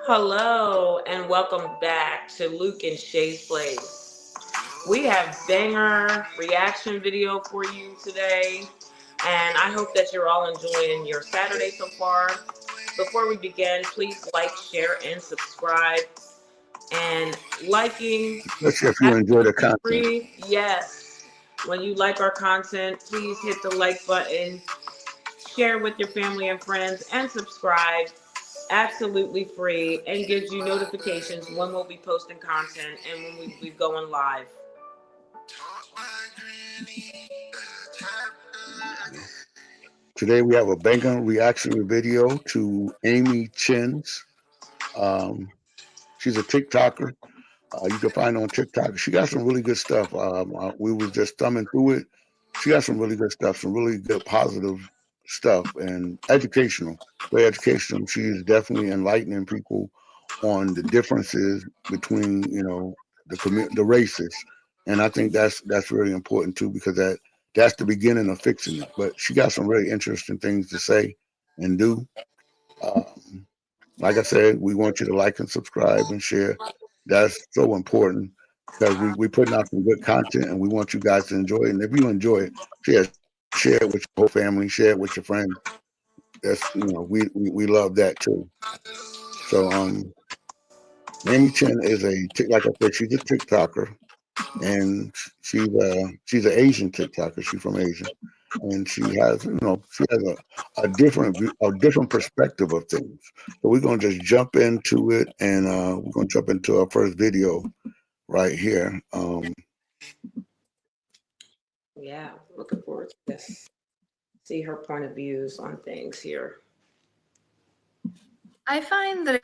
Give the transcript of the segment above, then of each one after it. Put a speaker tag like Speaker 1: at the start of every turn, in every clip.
Speaker 1: Hello and welcome back to LUKE-N-SHAE'S place. We have banger reaction video for you today, and I hope that you're all enjoying your Saturday so far. Before we begin, please like, share, and subscribe. And liking,
Speaker 2: Especially if you enjoy the
Speaker 1: absolutely
Speaker 2: content.
Speaker 1: free. Yes. When you like our content, please hit the like button, share with your family and friends, and subscribe. Absolutely free and gives you notifications when we'll be posting content and when we be going live.
Speaker 2: Today we have a banger reaction video to Amy Chen's. Um, she's a TikToker. You can find her on TikTok. She got some really good stuff. We was just thumbing through it. She got some really good stuff, some really good positive stuff, and educational. Very educational. She is definitely enlightening people on the differences between the races, and I think that's really important too because that's the beginning of fixing it. But she got some really interesting things to say and do. Um, like I said, we want you to like and subscribe and share. That's so important because we putting out some good content and we want you guys to enjoy it. And if you enjoy it, share it with your whole family, share it with your friends. That's we love that too. So Amy Chen is like I said, she's a TikToker and she's an Asian TikToker. She's from Asia, and she has a different perspective of things. So we're gonna just jump into it, and we're gonna jump into our first video right here.
Speaker 1: Yeah, looking forward to this. See her point of views on things here.
Speaker 3: I find that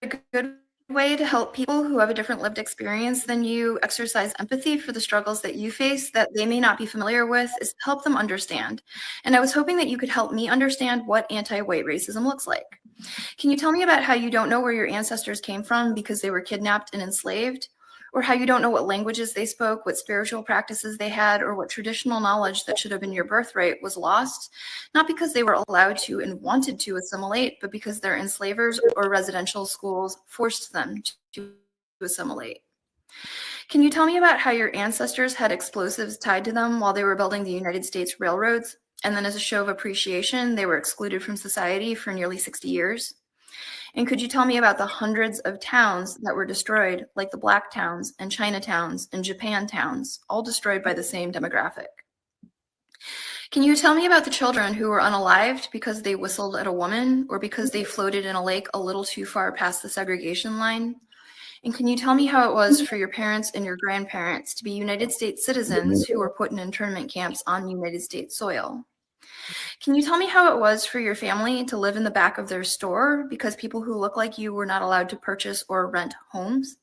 Speaker 3: a good way to help people who have a different lived experience than you exercise empathy for the struggles that you face that they may not be familiar with is to help them understand. And I was hoping that you could help me understand what anti-white racism looks like. Can you tell me about how you don't know where your ancestors came from because they were kidnapped and enslaved? Or how you don't know what languages they spoke, what spiritual practices they had, or what traditional knowledge that should have been your birthright was lost, not because they were allowed to and wanted to assimilate, but because their enslavers or residential schools forced them to assimilate. Can you tell me about how your ancestors had explosives tied to them while they were building the United States railroads, and then as a show of appreciation, they were excluded from society for nearly 60 years? And could you tell me about the hundreds of towns that were destroyed, like the Black towns and Chinatowns and Japan towns, all destroyed by the same demographic? Can you tell me about the children who were unalived because they whistled at a woman or because they floated in a lake a little too far past the segregation line? And can you tell me how it was for your parents and your grandparents to be United States citizens who were put in internment camps on United States soil? Can you tell me how it was for your family to live in the back of their store because people who look like you were not allowed to purchase or rent homes?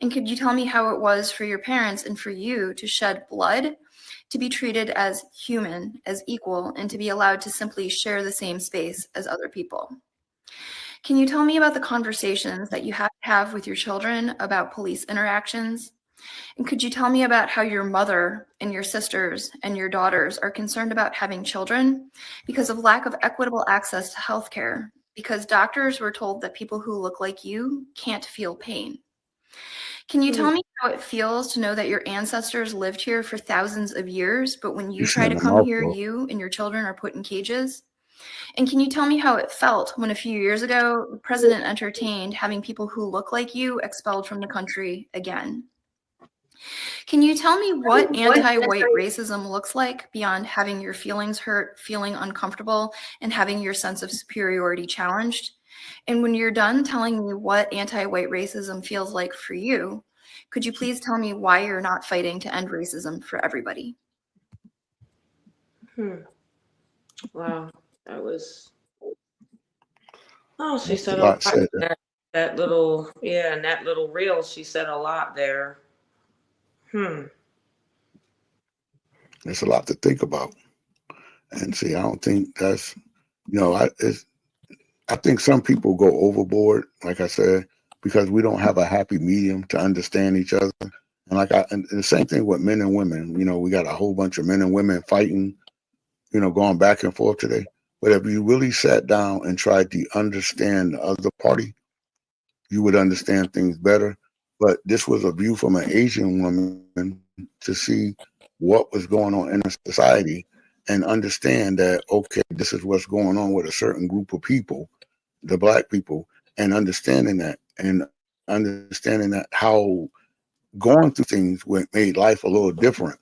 Speaker 3: And could you tell me how it was for your parents and for you to shed blood, to be treated as human, as equal, and to be allowed to simply share the same space as other people? Can you tell me about the conversations that you have to have with your children about police interactions? And could you tell me about how your mother and your sisters and your daughters are concerned about having children because of lack of equitable access to healthcare, because doctors were told that people who look like you can't feel pain? Can you tell me how it feels to know that your ancestors lived here for thousands of years, but when you try to come here, you and your children are put in cages? And can you tell me how it felt when a few years ago, the president entertained having people who look like you expelled from the country again? Can you tell me what anti-white racism looks like beyond having your feelings hurt, feeling uncomfortable, and having your sense of superiority challenged? And when you're done telling me what anti-white racism feels like for you, could you please tell me why you're not fighting to end racism for everybody?
Speaker 1: Wow, that was. Oh, she said a lot there. That little, yeah, and that little reel, she said a lot there.
Speaker 2: There's a lot to think about, and see, I don't think that's I think some people go overboard, like I said, because we don't have a happy medium to understand each other. And the same thing with men and women. We got a whole bunch of men and women fighting, going back and forth today. But if you really sat down and tried to understand the other party, you would understand things better. But this was a view from an Asian woman to see what was going on in a society and understand that, okay, this is what's going on with a certain group of people, the black people, and understanding that how going through things made life a little different.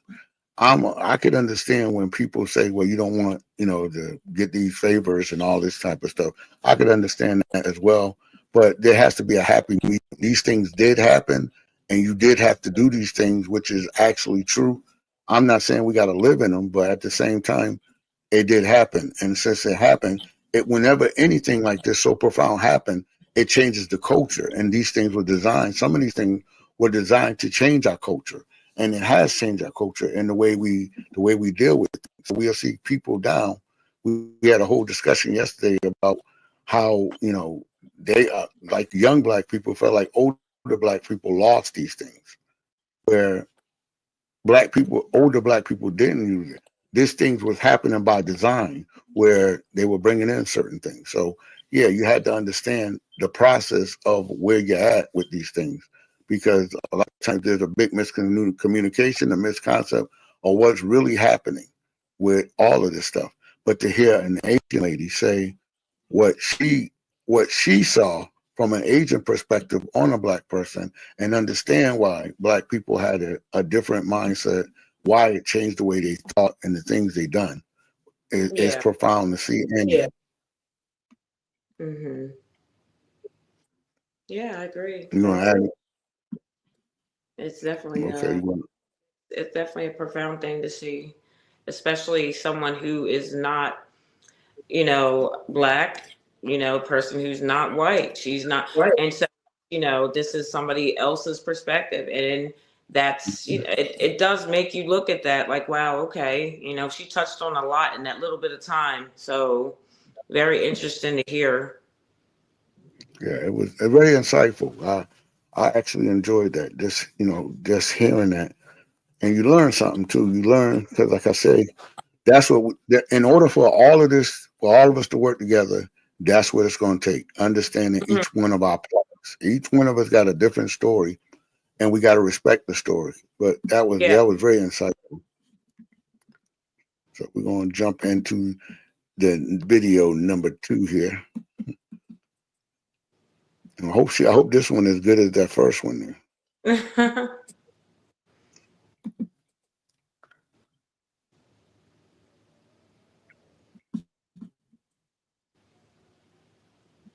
Speaker 2: I could understand when people say, well, you don't want, to get these favors and all this type of stuff. I could understand that as well. But there has to be a happy medium. These things did happen and you did have to do these things, which is actually true. I'm not saying we got to live in them, but at the same time, it did happen. And since it happened, whenever anything like this so profound happened, it changes the culture. And these things were designed, some of these things were designed to change our culture, and it has changed our culture and the way we deal with it. So we'll see people down. We had a whole discussion yesterday about how they like young black people felt like older black people lost these things, where older black people didn't use it. This things was happening by design, where they were bringing in certain things. So yeah, you had to understand the process of where you're at with these things, because a lot of times there's a big miscommunication, a misconcept of what's really happening with all of this stuff. But to hear an Asian lady say what she saw from an Asian perspective on a black person, and understand why black people had a different mindset, why it changed the way they thought and the things they done, is
Speaker 1: Yeah.
Speaker 2: profound to see. And
Speaker 1: Mm-hmm. Yeah, I agree.
Speaker 2: you know,
Speaker 1: It's definitely
Speaker 2: okay,
Speaker 1: it's definitely a profound thing to see, especially someone who is not, black, person who's not white. She's not,
Speaker 2: right.
Speaker 1: and so, this is somebody else's perspective. And that's, it does make you look at that like, wow, okay, she touched on a lot in that little bit of time. So very interesting to hear.
Speaker 2: Yeah, it was very insightful. I actually enjoyed that. Just hearing that, and you learn something too. You learn because, like I say, that's in order for all of this, for all of us to work together, that's what it's going to take. Understanding
Speaker 1: Mhm.
Speaker 2: each one of our parts. Each one of us got a different story, and we got to respect the story. But that was
Speaker 1: Yeah.
Speaker 2: very insightful. So we're going to jump into the video number 2 here. And I hope this one is good as that first one there.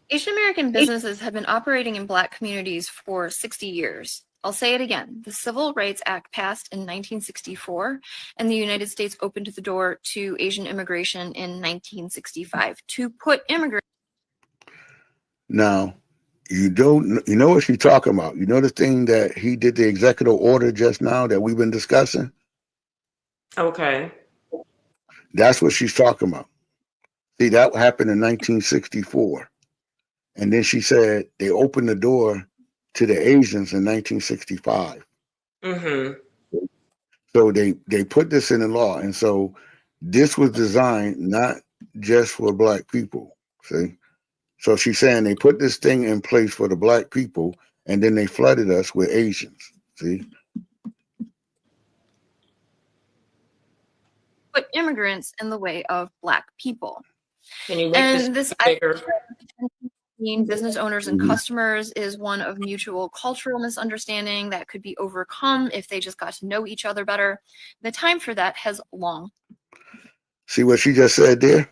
Speaker 3: Asian American businesses have been operating in Black communities for 60 years. I'll say it again. The Civil Rights Act passed in 1964, and the United States opened the door to Asian immigration in 1965 to put immigrants.
Speaker 2: Now, you know what she's talking about. You know the thing that he did, the executive order just now that we've been discussing?
Speaker 1: Okay.
Speaker 2: That's what she's talking about. See, that happened in 1964. And then she said they opened the door to the Asians in 1965.
Speaker 1: Mm-hmm.
Speaker 2: So they put this in the law. And so this was designed not just for black people. See? So she's saying they put this thing in place for the black people, and then they flooded us with Asians. See?
Speaker 3: Put immigrants in the way of Black people.
Speaker 1: Can you make this
Speaker 3: And this
Speaker 1: bigger?
Speaker 3: between business owners and customers is one of mutual cultural misunderstanding that could be overcome if they just got to know each other better. The time for that has long.
Speaker 2: See what she just said there?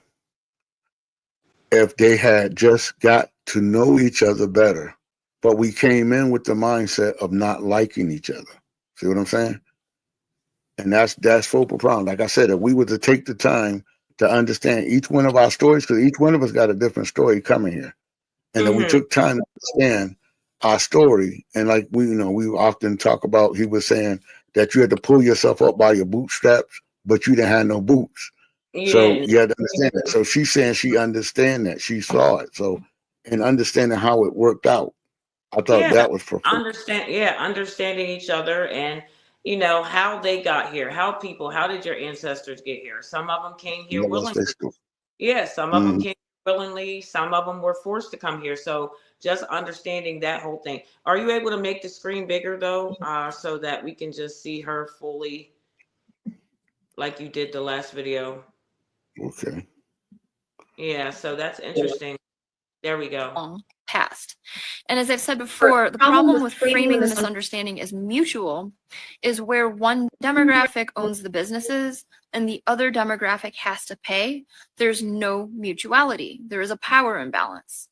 Speaker 2: If they had just got to know each other better, but we came in with the mindset of not liking each other. See what I'm saying? And that's so profound. Like I said, if we were to take the time to understand each one of our stories, because each one of us got a different story coming here, and then we
Speaker 1: Mm-hmm.
Speaker 2: took time to understand our story, and like we often talk about, he was saying that you had to pull yourself up by your bootstraps, but you didn't have no boots.
Speaker 1: You
Speaker 2: So
Speaker 1: didn't.
Speaker 2: you had to understand that. So she's saying she understand that. She saw it. So, and understanding how it worked out, I thought
Speaker 1: Yeah.
Speaker 2: that was profound.
Speaker 1: Understanding each other, and how they got here, how did your ancestors get here? Some of them came here
Speaker 2: Yeah, that's
Speaker 1: willingly.
Speaker 2: basically.
Speaker 1: Yeah, some of them
Speaker 2: Mhm.
Speaker 1: came willingly. Some of them were forced to come here. So just understanding that whole thing. Are you able to make the screen bigger though, so that we can just see her fully, like you did the last video?
Speaker 2: Okay.
Speaker 1: Yeah. So that's interesting. There we go.
Speaker 3: Past. And as I've said before, the problem with framing the misunderstanding as mutual is where one demographic owns the businesses and the other demographic has to pay. There's no mutuality. There is a power imbalance.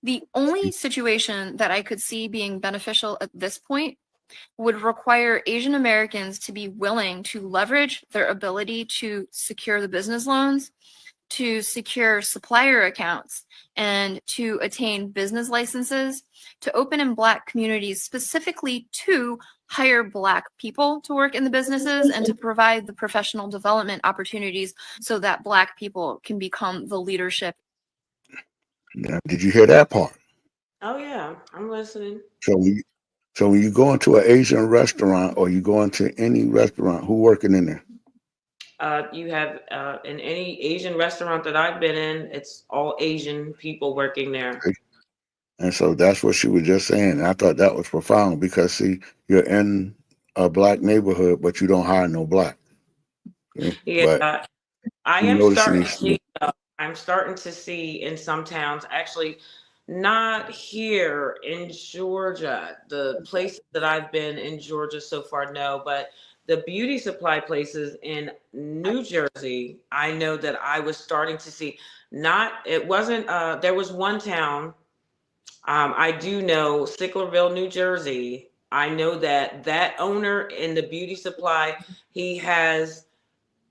Speaker 3: The only situation that I could see being beneficial at this point would require Asian Americans to be willing to leverage their ability to secure the business loans, to secure supplier accounts, and to attain business licenses, to open in Black communities specifically to hire Black people to work in the businesses and to provide the professional development opportunities so that Black people can become the leadership.
Speaker 2: Now, did you hear that part?
Speaker 1: Oh yeah, I'm listening.
Speaker 2: So when you go into an Asian restaurant or you go into any restaurant, who working in there?
Speaker 1: You have in any Asian restaurant that I've been in, it's all Asian people working there.
Speaker 2: Okay. And so that's what she was just saying. And I thought that was profound because, see, you're in a Black neighborhood, but you don't hire no Black. Okay?
Speaker 1: Yeah,
Speaker 2: But
Speaker 1: I
Speaker 2: you
Speaker 1: am
Speaker 2: notice
Speaker 1: starting
Speaker 2: these,
Speaker 1: to see. I'm starting to see in some towns, actually, not here in Georgia. The places that I've been in Georgia so far, no, but the beauty supply places in New Jersey, I know that I was starting to see. Not, it wasn't. There was one town. I do know Sicklerville, New Jersey. I know that that owner in the beauty supply, he has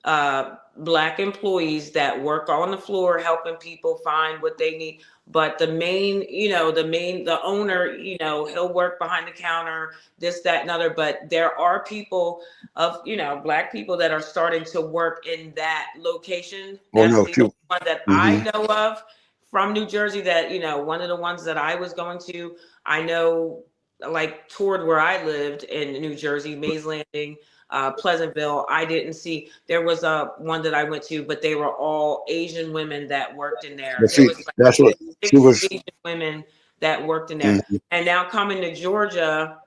Speaker 1: Black employees that work on the floor helping people find what they need. But the main, the owner, he'll work behind the counter, this, that, and other. But there are people of, Black people that are starting to work in that location.
Speaker 2: oh
Speaker 1: That's
Speaker 2: no,
Speaker 1: the
Speaker 2: she,
Speaker 1: only one that I
Speaker 2: mm-hmm.
Speaker 1: know of from New Jersey that, one of the ones that I was going to, I know, like toward where I lived in New Jersey, Mays Landing, Pleasantville, I didn't see. There was one that I went to, but they were all Asian women that worked in there.
Speaker 2: But
Speaker 1: It
Speaker 2: see,
Speaker 1: was like
Speaker 2: that's what she
Speaker 1: 6
Speaker 2: was.
Speaker 1: Asian women that worked in there.
Speaker 2: Mm-hmm.
Speaker 1: And now coming to Georgia,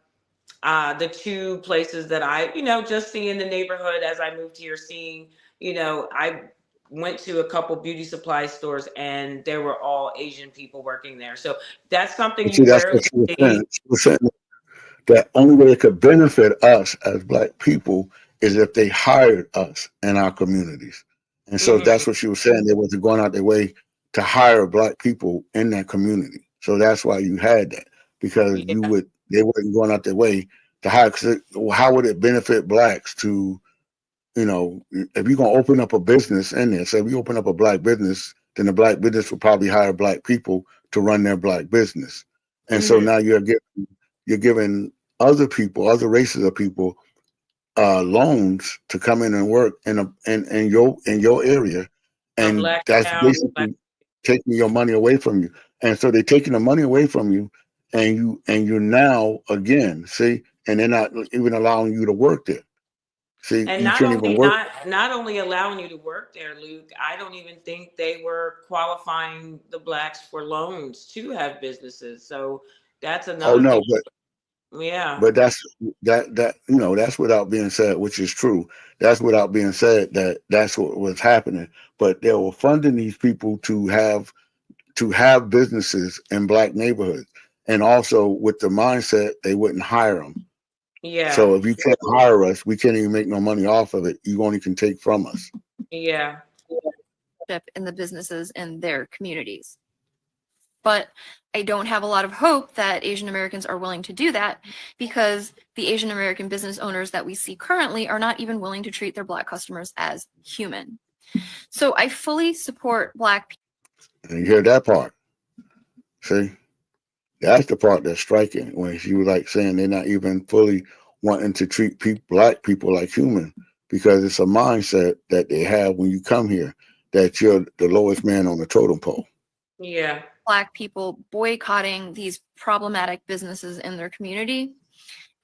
Speaker 1: the two places that I, just see in the neighborhood as I moved here, seeing, I went to a couple beauty supply stores and there were all Asian people working there. So that's something
Speaker 2: But see,
Speaker 1: you
Speaker 2: that's
Speaker 1: rarely
Speaker 2: what she was
Speaker 1: see.
Speaker 2: saying. She was saying that only way it could benefit us as Black people is if they hired us in our communities. And so that's what she was saying. They wasn't going out their way to hire Black people in that community. So that's why you had that, because
Speaker 1: Yeah.
Speaker 2: they weren't going out their way to hire. Cause how would it benefit Blacks to, if you're going to open up a business in there, so if you open up a Black business, then the Black business will probably hire Black people to run their Black business. And so now you're giving other people, other races of people, loans to come in and work in your area,
Speaker 1: A
Speaker 2: and
Speaker 1: Black
Speaker 2: that's
Speaker 1: town, Black.
Speaker 2: basically taking your money away from you. And so they're taking the money away from you, and you're now again, see, and they're not even allowing you to work there. See,
Speaker 1: And
Speaker 2: you can't even work.
Speaker 1: not only allowing you to work there, Luke, I don't even think they were qualifying the Blacks for loans to have businesses. So that's
Speaker 2: Oh
Speaker 1: another
Speaker 2: no,
Speaker 1: thing. Yeah.
Speaker 2: but that's that's without being said, which is true. That's without being said that that's what was happening. But they were funding these people to have businesses in Black neighborhoods, and also with the mindset they wouldn't hire them.
Speaker 1: Yeah.
Speaker 2: So if you can't hire us, we can't even make no money off of it. You only can take from us.
Speaker 1: Yeah.
Speaker 3: In the businesses in their communities. But I don't have a lot of hope that Asian Americans are willing to do that, because the Asian American business owners that we see currently are not even willing to treat their Black customers as human. So I fully support Black people.
Speaker 2: And you hear that part? See, that's the part that's striking, when she was like saying they're not even fully wanting to treat Black people like human, because it's a mindset that they have when you come here, that you're the lowest man on the totem pole.
Speaker 1: Yeah.
Speaker 3: Black people boycotting these problematic businesses in their community.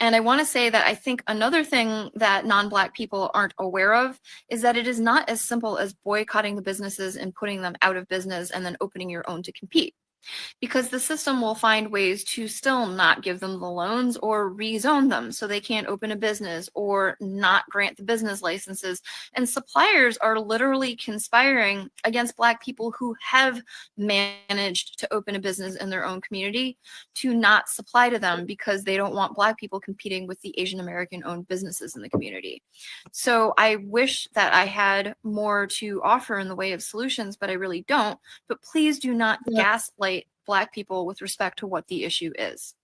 Speaker 3: And I want to say that I think another thing that non-Black people aren't aware of is that it is not as simple as boycotting the businesses and putting them out of business and then opening your own to compete, because the system will find ways to still not give them the loans or rezone them so they can't open a business or not grant the business licenses. And suppliers are literally conspiring against Black people who have managed to open a business in their own community to not supply to them because they don't want Black people competing with the Asian American owned businesses in the community. So I wish that I had more to offer in the way of solutions, but I really don't. But please do not gaslight Black people with respect to what the issue is.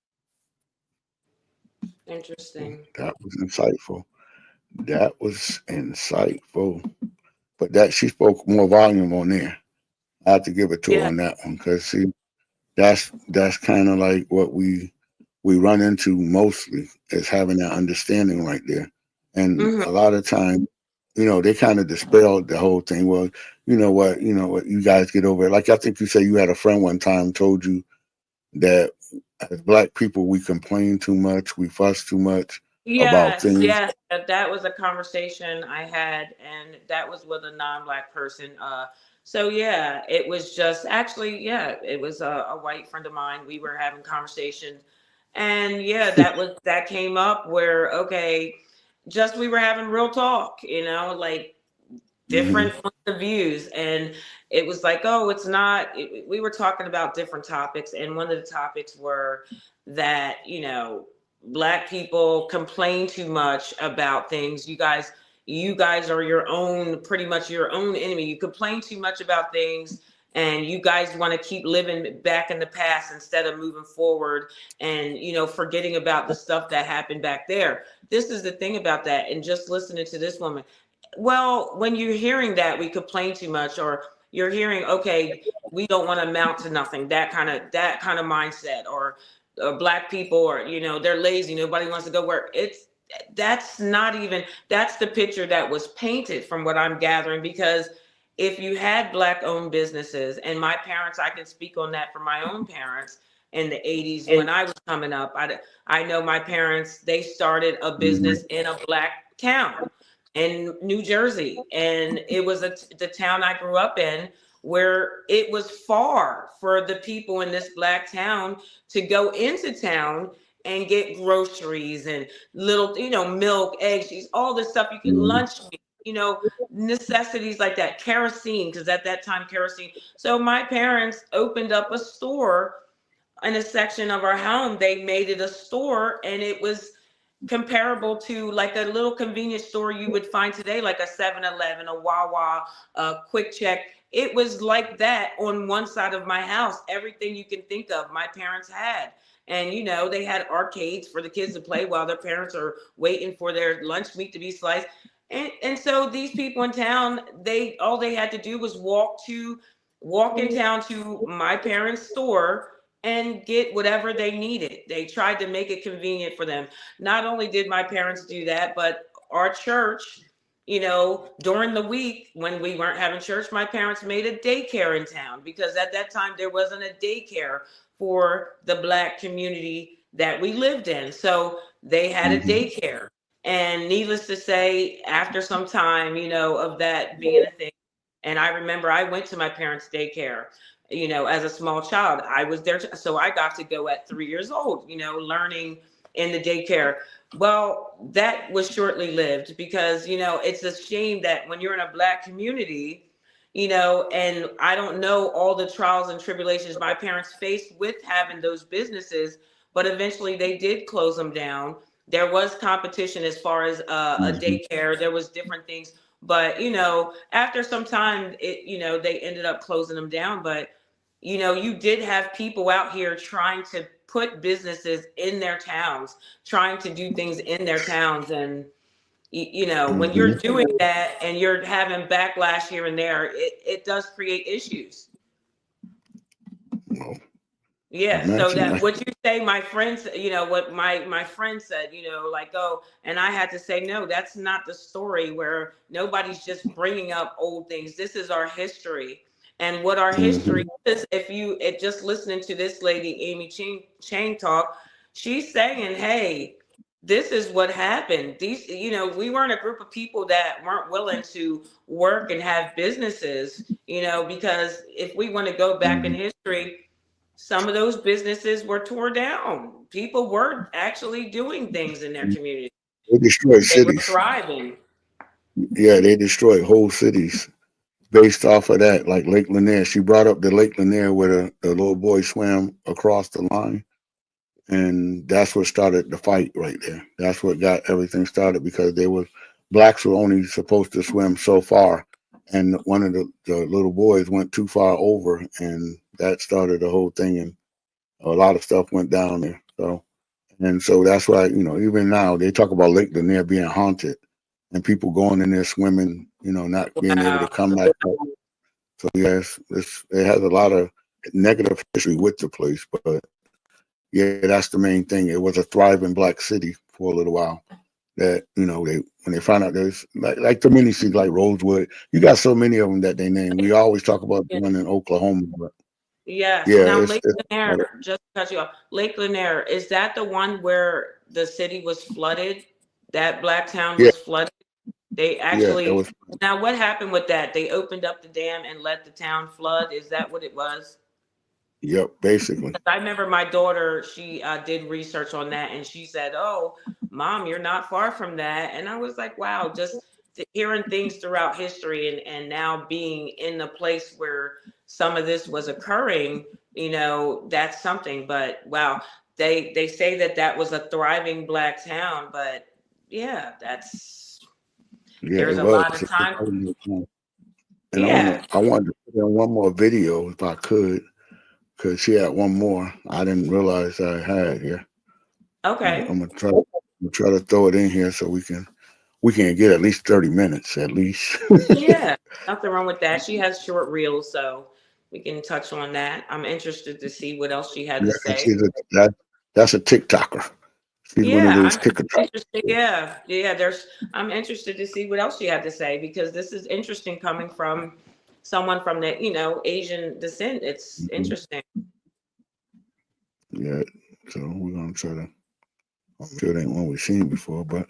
Speaker 1: Interesting.
Speaker 2: That was insightful. That was insightful. But that she spoke more volume on there. I have to give it to her
Speaker 1: Yeah.
Speaker 2: on that one, because see, that's kind of like what we run into mostly, is having that understanding right there. And
Speaker 1: Mhm.
Speaker 2: a lot of time, they kind of dispelled the whole thing. Well, you know what, you guys get over it. Like, I think you said you had a friend one time told you that as Black people, we complain too much, we fuss too much about
Speaker 1: Yes,
Speaker 2: things.
Speaker 1: yes. That was a conversation I had, and that was with a non-Black person. So yeah, it was just actually, yeah, it was a white friend of mine. We were having conversations, and yeah, that came up where okay, just we were having real talk, like
Speaker 2: Hmm.
Speaker 1: different points of views, and it was like, oh, it's not. We were talking about different topics, and one of the topics were that Black people complain too much about things. You guys are your own, pretty much your own enemy. You complain too much about things, and you guys want to keep living back in the past instead of moving forward, and forgetting about the stuff that happened back there. This is the thing about that, and just listening to this woman. Well, when you're hearing that we complain too much, or you're hearing, okay, we don't want to amount to nothing, that kind of mindset, or Black people, or they're lazy, nobody wants to go work. That's not even, that's the picture that was painted from what I'm gathering. Because if you had Black owned businesses, and my parents, I can speak on that for my own parents in the 80s when I was coming up. I know my parents, they started a
Speaker 2: Hmm.
Speaker 1: business in a Black town in New Jersey. And it was the town I grew up in, where it was far for the people in this Black town to go into town and get groceries and little, milk, eggs, cheese, all this stuff. You could
Speaker 2: Hmm.
Speaker 1: lunch meat, necessities like that, kerosene, because at that time, kerosene. So my parents opened up a store in a section of our home. They made it a store, and it was comparable to like a little convenience store you would find today, like a 7-Eleven, a Wawa, a Quick Check. It was like that on one side of my house. Everything you can think of, my parents had. And they had arcades for the kids to play while their parents are waiting for their lunch meat to be sliced. And so these people in town, all they had to do was walk in town to my parents' store and get whatever they needed. They tried to make it convenient for them. Not only did my parents do that, but our church, during the week when we weren't having church, my parents made a daycare in town, because at that time there wasn't a daycare for the Black community that we lived in. So they had a
Speaker 2: Hmm.
Speaker 1: daycare. And needless to say, after some time, of that being a thing, and I remember I went to my parents' daycare, as a small child. I was there, so I got to go at 3 years old, learning in the daycare. Well, that was shortly lived, because, it's a shame that when you're in a Black community, and I don't know all the trials and tribulations my parents faced with having those businesses, but eventually they did close them down. There was competition as far as a
Speaker 2: Hmm.
Speaker 1: daycare. There was different things, but after some time, they ended up closing them down. But you did have people out here trying to put businesses in their towns, trying to do things in their towns. And when you're
Speaker 2: Hmm.
Speaker 1: doing that and you're having backlash here and there, it does create issues.
Speaker 2: Well,
Speaker 1: Yeah, so
Speaker 2: imagine
Speaker 1: that
Speaker 2: that.
Speaker 1: what you say, my friends, what my friend said, like, oh, and I had to say, no, that's not the story, where nobody's just bringing up old things. This is our history. And what our history
Speaker 2: Hmm.
Speaker 1: is, if just listening to this lady, Amy Chang talk, she's saying, hey, this is what happened. These, we weren't a group of people that weren't willing to work and have businesses, because if we want to go back in
Speaker 2: Mhm.
Speaker 1: history, some of those businesses were torn down. People were actually doing things in their community.
Speaker 2: They destroyed
Speaker 1: They were
Speaker 2: cities.
Speaker 1: thriving.
Speaker 2: Yeah, they destroyed whole cities based off of that, like Lake Lanier. She brought up the Lake Lanier where the little boy swam across the line. And that's what started the fight right there. That's what got everything started because blacks were only supposed to swim so far. And one of the little boys went too far over, and that started the whole thing. And a lot of stuff went down there. So that's why, even now they talk about Lake Lanier being haunted and people going in there swimming, not being able to
Speaker 1: Wow.
Speaker 2: come back out. So yes, it has a lot of negative history with the place, but yeah, that's the main thing. It was a thriving black city for a little while. That when they found out there's like the mini cities like Rosewood, you got so many of them that they name. We always talk about the
Speaker 1: Yeah.
Speaker 2: one in Oklahoma, but
Speaker 1: Yes.
Speaker 2: yeah,
Speaker 1: Now,
Speaker 2: it's
Speaker 1: Lake Lanier, just to cut you off, Lake Lanier, is that the one where the city was flooded? That black town
Speaker 2: yeah,
Speaker 1: was flooded? They
Speaker 2: yeah, it
Speaker 1: actually,
Speaker 2: was
Speaker 1: now what happened with that? They opened up the dam and let the town flood? Is that what it was?
Speaker 2: yep, basically.
Speaker 1: I remember my daughter, she did research on that and she said, "Oh, mom, you're not far from that." And I was like, wow, just hearing things throughout history and now being in the place where some of this was occurring, that's something. But wow, they say that was a thriving black town, but yeah,
Speaker 2: Yeah,
Speaker 1: there's
Speaker 2: it
Speaker 1: a
Speaker 2: was.
Speaker 1: lot of time.
Speaker 2: And
Speaker 1: Yeah.
Speaker 2: I wanted to put in one more video if I could, because she had one more. I didn't realize I had here.
Speaker 1: Okay.
Speaker 2: I'm gonna try to throw it in here so we can get at least 30 minutes at least.
Speaker 1: Yeah, nothing wrong with that. She has short reels, so we can touch on that. I'm interested to see what else she had
Speaker 2: Yeah,
Speaker 1: to
Speaker 2: 'cause
Speaker 1: say.
Speaker 2: that's a TikToker. She's one of
Speaker 1: Yeah,
Speaker 2: those
Speaker 1: I'm
Speaker 2: TikTokers.
Speaker 1: interested. Yeah, yeah. I'm interested to see what else she had to say because this is interesting coming from someone from the Asian descent. It's
Speaker 2: Mhm.
Speaker 1: interesting.
Speaker 2: Yeah, so we're gonna try to. I'm sure it ain't one we've seen before, but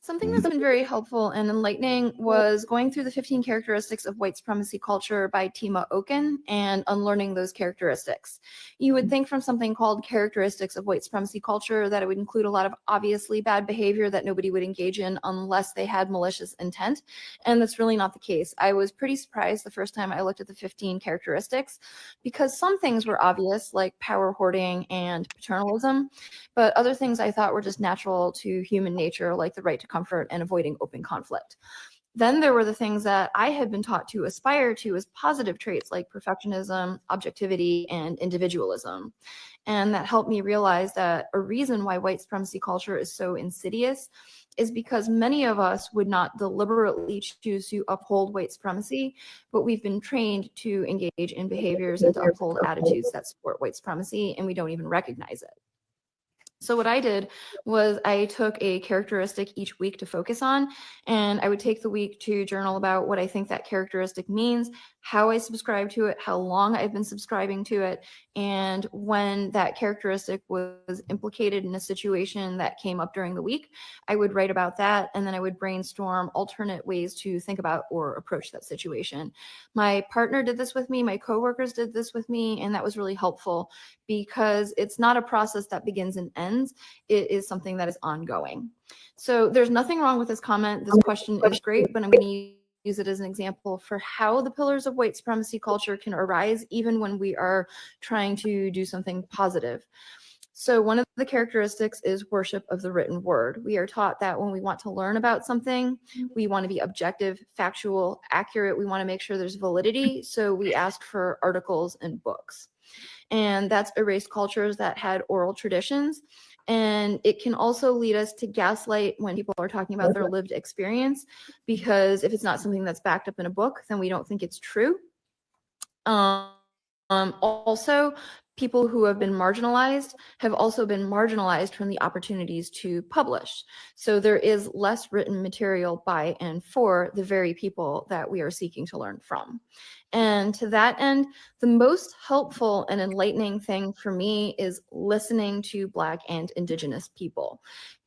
Speaker 3: Something that's been very helpful and enlightening was going through the 15 characteristics of white supremacy culture by Tima Oken and unlearning those characteristics. You would think from something called characteristics of white supremacy culture that it would include a lot of obviously bad behavior that nobody would engage in unless they had malicious intent. And that's really not the case. I was pretty surprised the first time I looked at the 15 characteristics because some things were obvious, like power hoarding and paternalism, but other things I thought were just natural to human nature, like the right to comfort and avoiding open conflict. Then there were the things that I had been taught to aspire to as positive traits like perfectionism, objectivity, and individualism. And that helped me realize that a reason why white supremacy culture is so insidious is because many of us would not deliberately choose to uphold white supremacy, but we've been trained to engage in behaviors and to uphold attitudes that support white supremacy, and we don't even recognize it. So what I did was I took a characteristic each week to focus on, and I would take the week to journal about what I think that characteristic means, how I subscribe to it, how long I've been subscribing to it, and when that characteristic was implicated in a situation that came up during the week, I would write about that, and then I would brainstorm alternate ways to think about or approach that situation. My partner did this with me, my coworkers did this with me, and that was really helpful because it's not a process that begins and ends. It is something that is ongoing. So there's nothing wrong with this comment. This question is great, but I'm going to use it as an example for how the pillars of white supremacy culture can arise even when we are trying to do something positive. So one of the characteristics is worship of the written word. We are taught that when we want to learn about something, we want to be objective, factual, accurate. We want to make sure there's validity. So we ask for articles and books. And that's erased cultures that had oral traditions. And it can also lead us to gaslight when people are talking about their lived experience, because if it's not something that's backed up in a book, then we don't think it's true. Also, people who have been marginalized have also been marginalized from the opportunities to publish. So there is less written material by and for the very people that we are seeking to learn from. And to that end, the most helpful and enlightening thing for me is listening to Black and Indigenous people,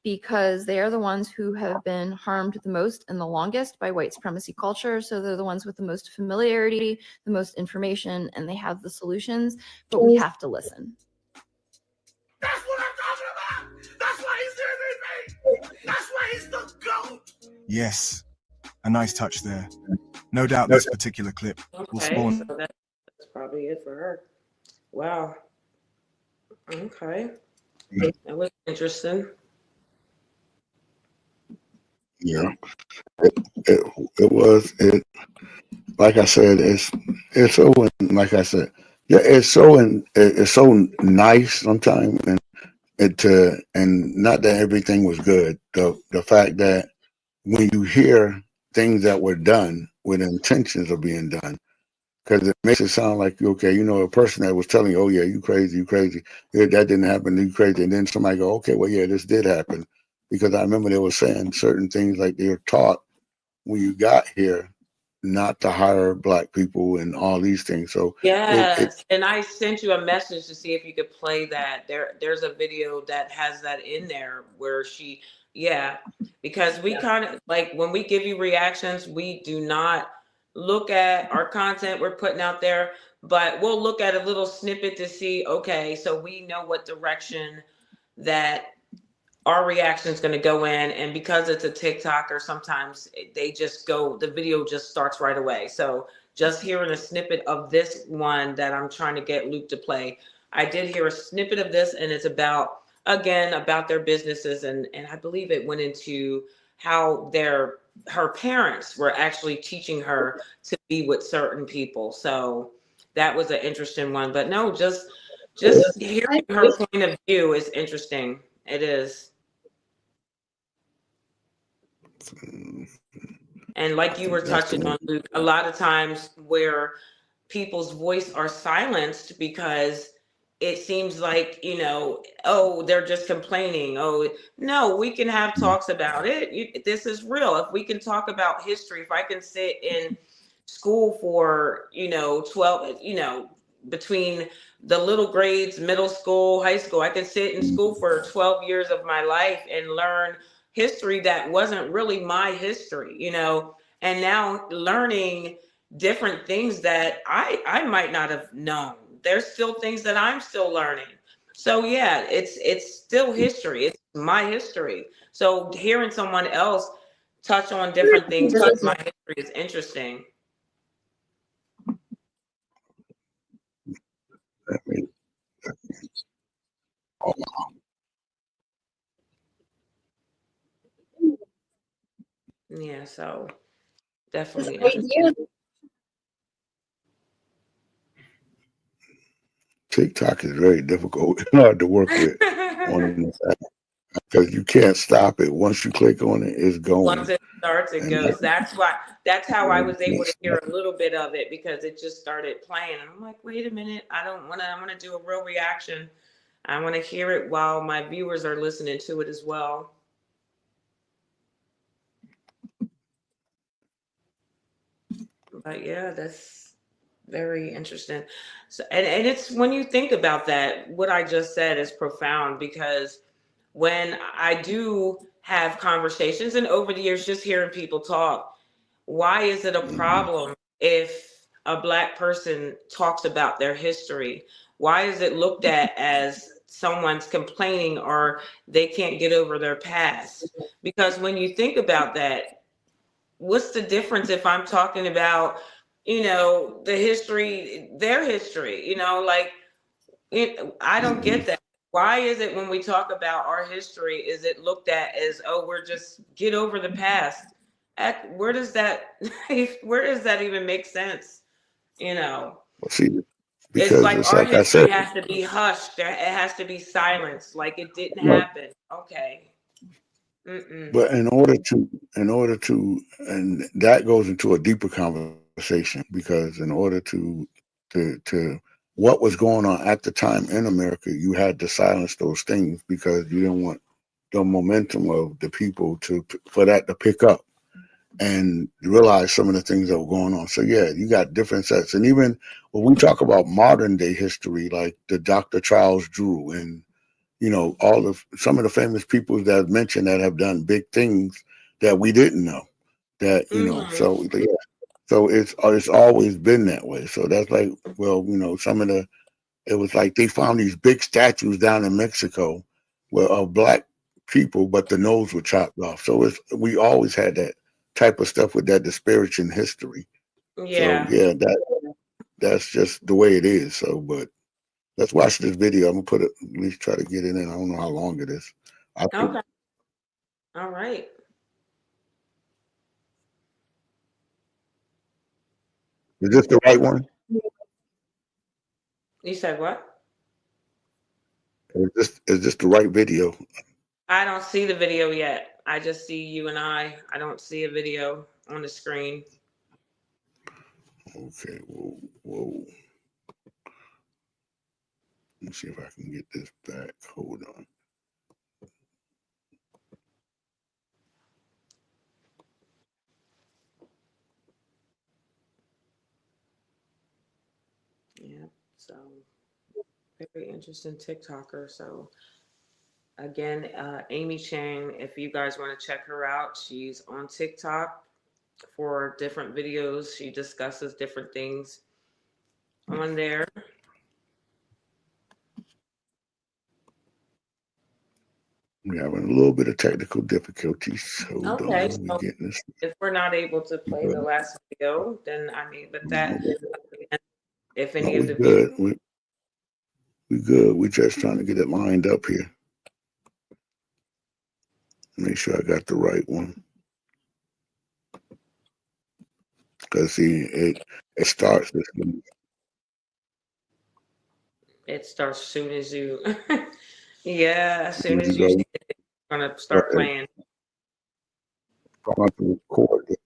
Speaker 3: because they are the ones who have been harmed the most and the longest by white supremacy culture. So they're the ones with the most familiarity, the most information, and they have the solutions, but we have to listen.
Speaker 4: That's what I'm talking about. That's why he's everything. That's why he's the GOAT. Yes, a nice touch there. No doubt this particular clip will spawn.
Speaker 1: So that's probably it for her. Wow. Okay. That was interesting.
Speaker 2: Yeah, it was. Like I said, it's so, like I said, yeah, it's so nice sometimes, and not that everything was good. The fact that when you hear things that were done with intentions of being done, because it makes it sound like, okay, a person that was telling you, oh yeah, you crazy, yeah, that didn't happen, you crazy, and then somebody go, okay, well yeah, this did happen, because I remember they were saying certain things like they were taught when you got here not to hire Black people and all these things. So
Speaker 1: yes, and I sent you a message to see if you could play that. There's a video that has that in there where she, yeah, because we kind of like when we give you reactions, we do not look at our content we're putting out there, but we'll look at a little snippet to see, okay, so we know what direction that our reaction is going to go in, and because it's a TikToker, sometimes they just go, the video just starts right away. So just hearing a snippet of this one that I'm trying to get Luke to play, I did hear a snippet of this, and it's about, again, about their businesses, and I believe it went into how her parents were actually teaching her to be with certain people. So that was an interesting one. But no, just hearing her point of view is interesting. It is. And like you were touching on, Luke, a lot of times where people's voice are silenced because it seems like, oh, they're just complaining. Oh, no, we can have talks about it. This is real. If we can talk about history, if I can sit in school for, 12, between the little grades, middle school, high school, I can sit in school for 12 years of my life and learn history that wasn't really my history, and now learning different things that I might not have known. There's still things that I'm still learning. So yeah, it's still history. It's my history. So hearing someone else touch on different things with my history is interesting. Yeah, so definitely interesting.
Speaker 2: TikTok is very difficult and hard to work with because you can't stop it. Once you click on it, it's going.
Speaker 1: Once it starts, it goes. That's how I was able to hear a little bit of it, because it just started playing. And I'm like, wait a minute, I want to do a real reaction. I want to hear it while my viewers are listening to it as well. But yeah, that's very interesting. So, and it's, when you think about that, what I just said is profound, because when I do have conversations, and over the years, just hearing people talk, why is it a problem if a Black person talks about their history? Why is it looked at as someone's complaining or they can't get over their past? Because when you think about that, what's the difference if I'm talking about, the history, their history, I don't get that. Why is it when we talk about our history, is it looked at as, oh, we're just get over the past? Where does that even make sense?
Speaker 2: See,
Speaker 1: It's like our history has to be hushed. It has to be silenced, like it didn't happen. Okay.
Speaker 2: But in order to, and that goes into a deeper conversation, because in order to what was going on at the time in America, you had to silence those things because you didn't want the momentum of the people for that to pick up. and realize some of the things that were going on. So yeah, you got different sets. And even when we talk about modern day history, like the Dr. Charles Drew and, you know, all of some of the famous people that I've mentioned that have done big things that we didn't know, that, you know, so yeah. So it's always been that way. So that's like, well, you know, it was like they found these big statues down in Mexico of black people, but the nose were chopped off. So we always had that type of stuff with that disparaging history.
Speaker 1: Yeah.
Speaker 2: So yeah, that's just the way it is. So, but let's watch this video. I'm gonna put it, at least try to get it in. I don't know how long it is.
Speaker 1: Okay. All right.
Speaker 2: Is this the right one?
Speaker 1: You said what?
Speaker 2: Is this the right video?
Speaker 1: I don't see the video yet. I just see you and I. I don't see a video on the screen.
Speaker 2: Okay, whoa. Let me see if I can get this back. Hold on.
Speaker 1: Yeah, so very interesting TikToker. So again, Amy Chen, if you guys want to check her out, she's on TikTok for different videos. She discusses different things on there.
Speaker 2: We're having a little bit of technical difficulties. Hold
Speaker 1: Okay,
Speaker 2: on,
Speaker 1: so
Speaker 2: we're getting this.
Speaker 1: if we're not able to play the last video, then I mean, but that, if any of the
Speaker 2: good. We good. We're just trying to get it lined up here. Make sure I got the right one. Because see, it starts this one.
Speaker 1: It starts as soon as you, yeah, as soon as you it's gonna start playing.
Speaker 2: I'm going to record it.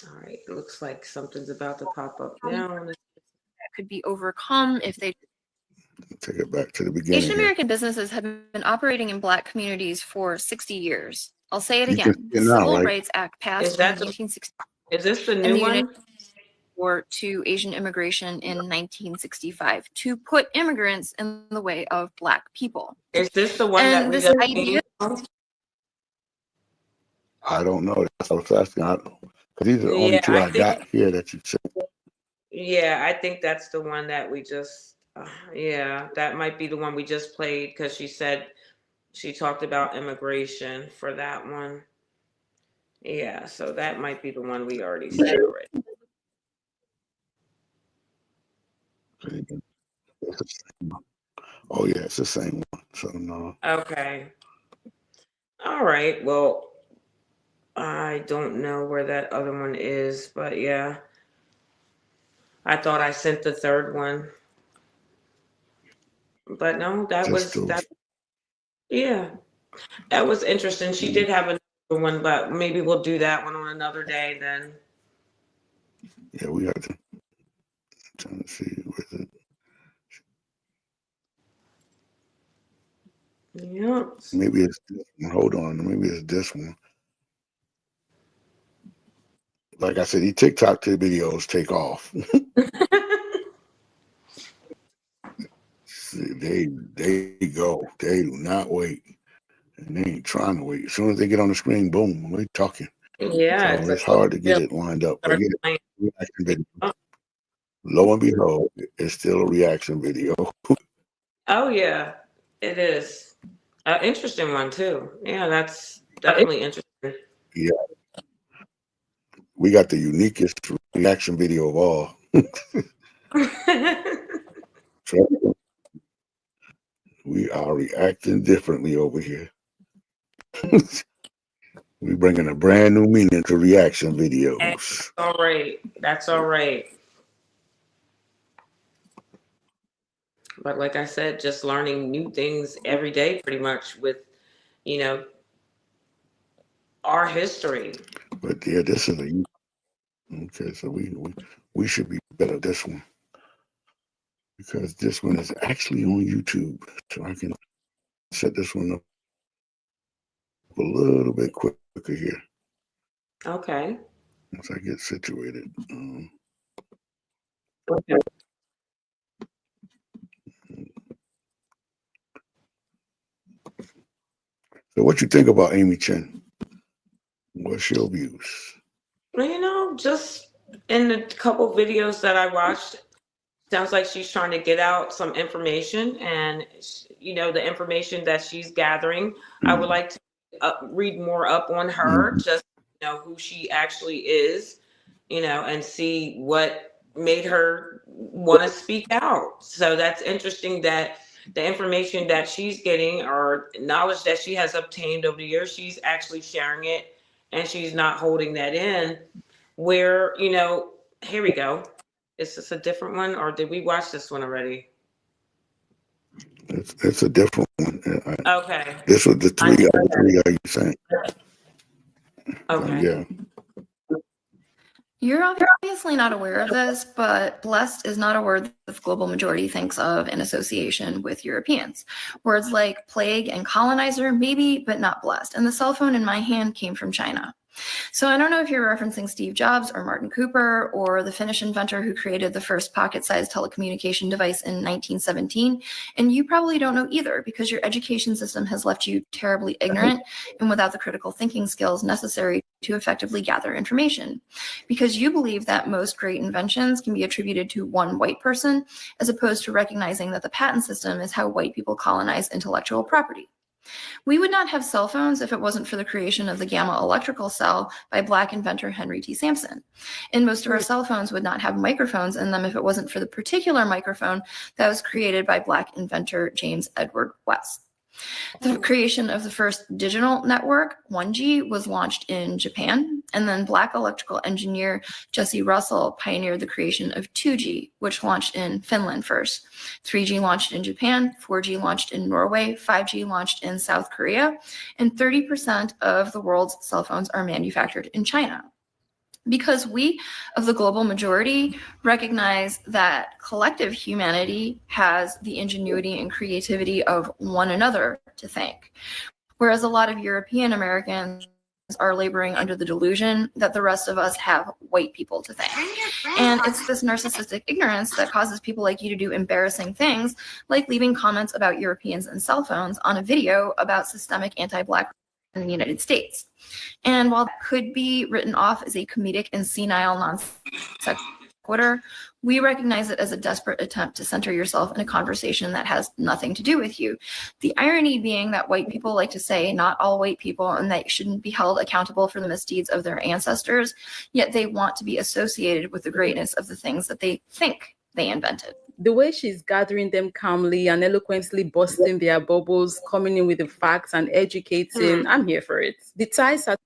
Speaker 1: All right, it looks like something's about to pop up now.
Speaker 3: That could be overcome if they
Speaker 2: Take it back to the beginning.
Speaker 3: Asian American businesses have been operating in Black communities for 60 years. I'll say it again. The Civil Rights Act passed in 1960.
Speaker 1: Is this the new one?
Speaker 3: To Asian immigration in 1965 to put immigrants in the way of Black people.
Speaker 1: Is this the one that we just seen?
Speaker 2: I don't know. That's what I was asking. Because these are the only two I got here that you said.
Speaker 1: Yeah, I think that's the one that we just, yeah, that might be the one we just played because she said she talked about immigration for that one. Yeah, so that might be the one we already said already.
Speaker 2: Oh yeah, it's the same one. So no.
Speaker 1: Okay. All right. Well, I don't know where that other one is, but yeah. I thought I sent the third one. But no, that yeah. That was interesting. She did have another one, but maybe we'll do that one on another day then.
Speaker 2: Yeah, we got to. Trying to see with it.
Speaker 1: Yeah.
Speaker 2: Maybe it's this one. Hold on. Maybe it's this one. Like I said, these TikTok videos take off. See, they go. They do not wait. And they ain't trying to wait. As soon as they get on the screen, boom, we're talking.
Speaker 1: Yeah.
Speaker 2: So it's hard to get it lined up. But yeah, reaction video. Lo and behold, it's still a reaction video.
Speaker 1: Oh yeah, it is. An interesting one too. Yeah, that's definitely interesting.
Speaker 2: Yeah. We got the uniquest reaction video of all. So we are reacting differently over here. We're bringing a brand new meaning to reaction videos.
Speaker 1: That's all right. That's all right. But like I said, just learning new things every day, pretty much with, you know, our history.
Speaker 2: But yeah, this is okay. So we should be better at this one because this one is actually on YouTube. So I can set this one up a little bit quicker here.
Speaker 1: Okay.
Speaker 2: Once I get situated.
Speaker 1: Okay.
Speaker 2: So what you think about Amy Chen? What's your views?
Speaker 1: Just in the couple videos that I watched, sounds like she's trying to get out some information, and the information that she's gathering. I would like to read more up on her, just who she actually is, and see what made her want to speak out. So that's interesting that the information that she's getting or knowledge that she has obtained over the years, she's actually sharing it, and she's not holding that in. Where, here we go. Is this a different one, or did we watch this one already?
Speaker 2: It's a different one.
Speaker 1: Okay.
Speaker 2: This was the three you saying.
Speaker 1: Okay.
Speaker 2: Yeah.
Speaker 3: You're obviously not aware of this, but blessed is not a word that the global majority thinks of in association with Europeans. Words like plague and colonizer, maybe, but not blessed. And the cell phone in my hand came from China. So I don't know if you're referencing Steve Jobs or Martin Cooper or the Finnish inventor who created the first pocket-sized telecommunication device in 1917. And you probably don't know either because your education system has left you terribly ignorant and without the critical thinking skills necessary to effectively gather information. Because you believe that most great inventions can be attributed to one white person, as opposed to recognizing that the patent system is how white people colonize intellectual property. We would not have cell phones if it wasn't for the creation of the gamma electrical cell by Black inventor Henry T. Sampson. And most of our cell phones would not have microphones in them if it wasn't for the particular microphone that was created by Black inventor James Edward West. The creation of the first digital network, 1G, was launched in Japan, and then Black electrical engineer Jesse Russell pioneered the creation of 2G, which launched in Finland first. 3G launched in Japan, 4G launched in Norway, 5G launched in South Korea, and 30% of the world's cell phones are manufactured in China. Because we of the global majority recognize that collective humanity has the ingenuity and creativity of one another to thank, whereas a lot of European Americans are laboring under the delusion that the rest of us have white people to thank. And it's this narcissistic ignorance that causes people like you to do embarrassing things, like leaving comments about Europeans and cell phones on a video about systemic anti-Black in the United States. And while that could be written off as a comedic and senile non-sequitur, we recognize it as a desperate attempt to center yourself in a conversation that has nothing to do with you. The irony being that white people like to say not all white people and that shouldn't be held accountable for the misdeeds of their ancestors, yet they want to be associated with the greatness of the things that they think they invented.
Speaker 5: The way she's gathering them calmly and eloquently busting their bubbles, coming in with the facts and educating, I'm here for it. The ties are...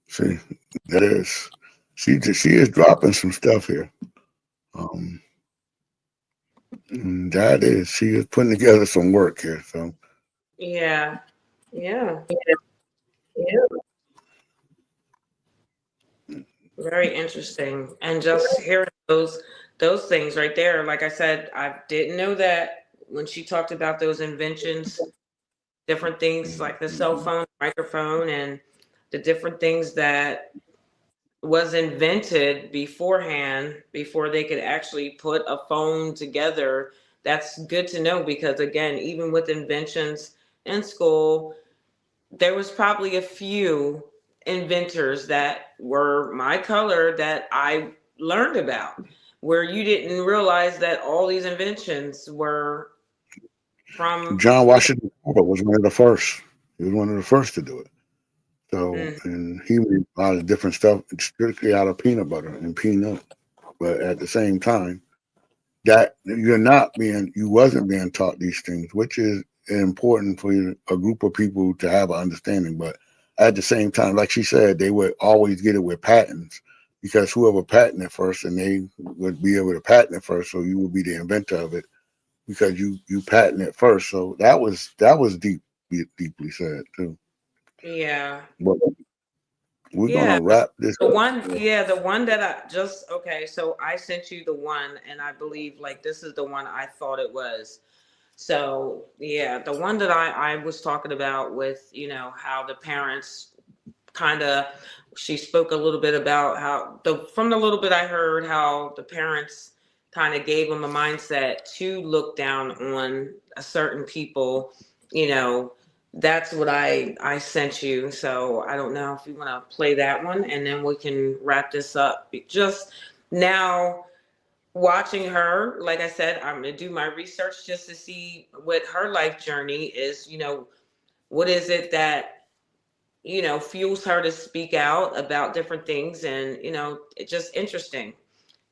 Speaker 2: See, that is, she is dropping some stuff here. She is putting together some work here. So
Speaker 1: yeah. Very interesting. And just hearing those things right there, like I said, I didn't know that when she talked about those inventions, different things like the cell phone, microphone, and the different things that was invented beforehand before they could actually put a phone together. That's good to know because, again, even with inventions in school, there was probably a few inventors that were my color that I learned about, where you didn't realize that all these inventions were from...
Speaker 2: John Washington was one of the first. He was one of the first to do it. So, and he made a lot of different stuff strictly out of peanut butter and peanut. But at the same time, that you wasn't being taught these things, which is important for a group of people to have an understanding. But at the same time, like she said, they would always get it with patents because whoever patented it first, and they would be able to patent it first, so you would be the inventor of it because you patent it first. So that was deeply said too.
Speaker 1: Yeah.
Speaker 2: But we're gonna wrap this.
Speaker 1: The one that I just, okay, so I sent you the one, and I believe like this is the one I thought it was. So yeah, the one that I was talking about with, you know, how the parents kind of, she spoke a little bit about how from the little bit I heard, how the parents kind of gave them a mindset to look down on a certain people, you know. That's what I sent you. So I don't know if you want to play that one, and then we can wrap this up. Just now, watching her, like I said, I'm gonna do my research just to see what her life journey is. You know, what is it that, you know, fuels her to speak out about different things, and you know, it's just interesting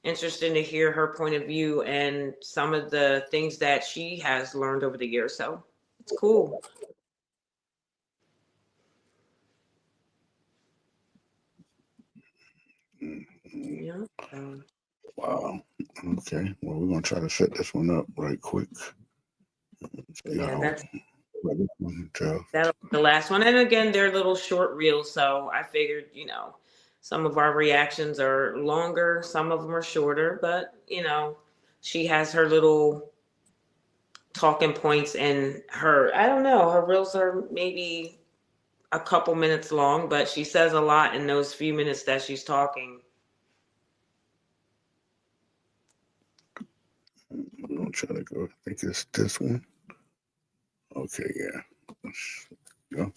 Speaker 1: to hear her point of view and some of the things that she has learned over the years. So it's cool. Yeah.
Speaker 2: Wow. Okay. Well, we're gonna try to set this one up right quick.
Speaker 1: Yeah, that's
Speaker 2: Tell.
Speaker 1: the last one. And again, they're little short reels, so I figured, you know, some of our reactions are longer, some of them are shorter, but you know, she has her little talking points, and her, I don't know, her reels are maybe a couple minutes long, but she says a lot in those few minutes that she's talking.
Speaker 2: I'm gonna try to go. I think it's this one. Okay, yeah. Go.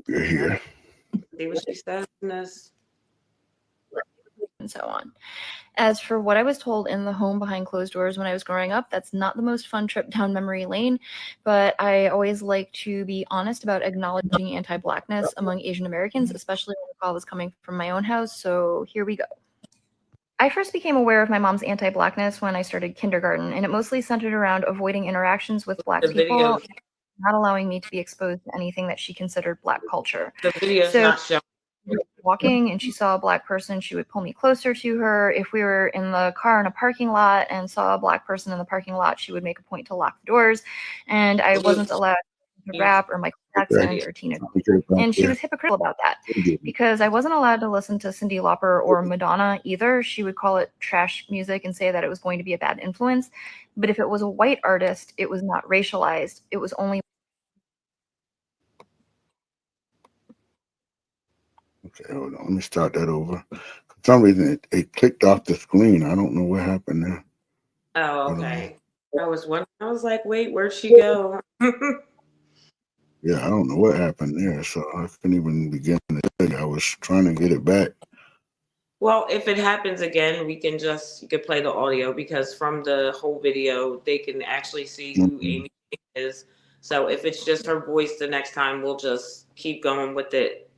Speaker 2: We're here.
Speaker 1: See what she says in this.
Speaker 3: And so on. As for what I was told in the home behind closed doors when I was growing up, that's not the most fun trip down memory lane, but I always like to be honest about acknowledging anti-Blackness among Asian Americans, especially when the call was coming from my own house, so here we go. I first became aware of my mom's anti-Blackness when I started kindergarten, and it mostly centered around avoiding interactions with Black
Speaker 1: The
Speaker 3: people,
Speaker 1: video,
Speaker 3: not allowing me to be exposed to anything that she considered Black culture.
Speaker 1: the video's
Speaker 3: So
Speaker 1: not showing.
Speaker 3: walking and she saw a Black person, she would pull me closer to her. If we were in the car in a parking lot and saw a Black person in the parking lot, she would make a point to lock the doors, and I wasn't allowed to rap or Michael Jackson or Tina. And she was hypocritical about that because I wasn't allowed to listen to Cyndi Lauper or Madonna either. She would call it trash music and say that it was going to be a bad influence. But if it was a white artist, it was not racialized. It was only.
Speaker 2: Okay, hold on. Let me start that over. For some reason, it clicked off the screen. I don't know what happened there.
Speaker 1: Oh, okay. I was wondering, I was like, wait, where'd she go?
Speaker 2: Yeah, I don't know what happened there. So I couldn't even begin to tell you. I was trying to get it back.
Speaker 1: Well, if it happens again, you can play the audio, because from the whole video, they can actually see who Amy is. So if it's just her voice the next time, we'll just keep going with it.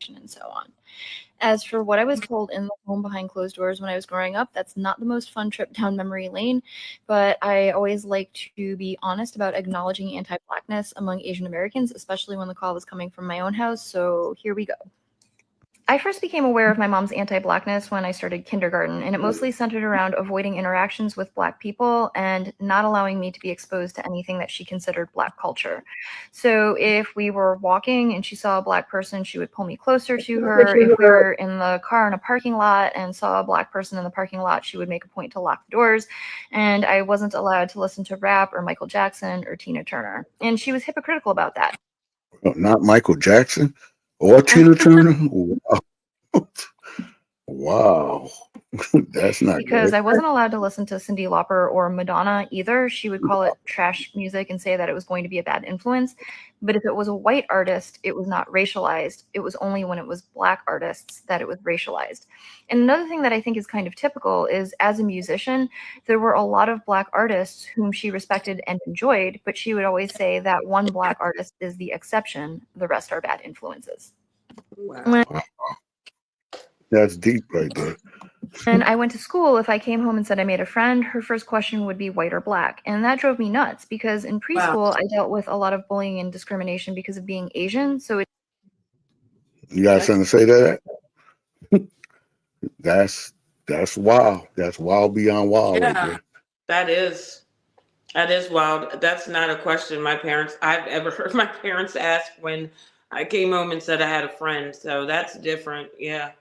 Speaker 3: And so on. As for what I was told in the home behind closed doors when I was growing up, that's not the most fun trip down memory lane, but I always like to be honest about acknowledging anti-Blackness among Asian Americans, especially when the call was coming from my own house, so here we go. I first became aware of my mom's anti-Blackness when I started kindergarten, and it mostly centered around avoiding interactions with Black people and not allowing me to be exposed to anything that she considered Black culture. So if we were walking and she saw a Black person, she would pull me closer to her. If we were in the car in a parking lot and saw a Black person in the parking lot, she would make a point to lock the doors, and I wasn't allowed to listen to rap or Michael Jackson or Tina Turner. And she was hypocritical about that.
Speaker 2: Not Michael Jackson or Tina Turner? Wow. That's not
Speaker 3: because
Speaker 2: good.
Speaker 3: I wasn't allowed to listen to Cyndi Lauper or Madonna either. She would call it trash music and say that it was going to be a bad influence. But if it was a white artist, it was not racialized. It was only when it was Black artists that it was racialized. And another thing that I think is kind of typical is, as a musician, there were a lot of Black artists whom she respected and enjoyed, but she would always say that one Black artist is the exception, the rest are bad influences.
Speaker 1: Wow.
Speaker 2: That's deep right there.
Speaker 3: And I went to school, if I came home and said I made a friend, her first question would be white or Black. And that drove me nuts because in preschool, I dealt with a lot of bullying and discrimination because of being Asian. So
Speaker 2: You got something to say to that? That's wild. That's wild beyond wild right there.
Speaker 1: That is wild. That's not a question I've ever heard my parents ask when I came home and said I had a friend, so that's different. Yeah.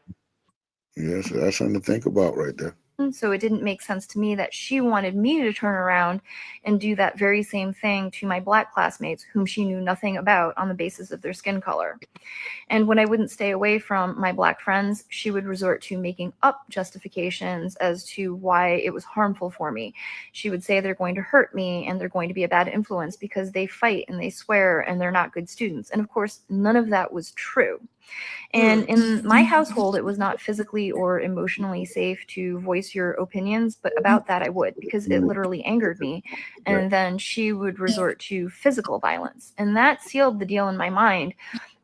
Speaker 2: Yeah, so that's something to think about right there.
Speaker 3: So it didn't make sense to me that she wanted me to turn around and do that very same thing to my black classmates whom she knew nothing about on the basis of their skin color. And when I wouldn't stay away from my black friends, she would resort to making up justifications as to why it was harmful for me. She would say they're going to hurt me and they're going to be a bad influence because they fight and they swear and they're not good students. And of course, none of that was true. And in my household, it was not physically or emotionally safe to voice your opinions, but about that I would, because it literally angered me. And then she would resort to physical violence. And that sealed the deal in my mind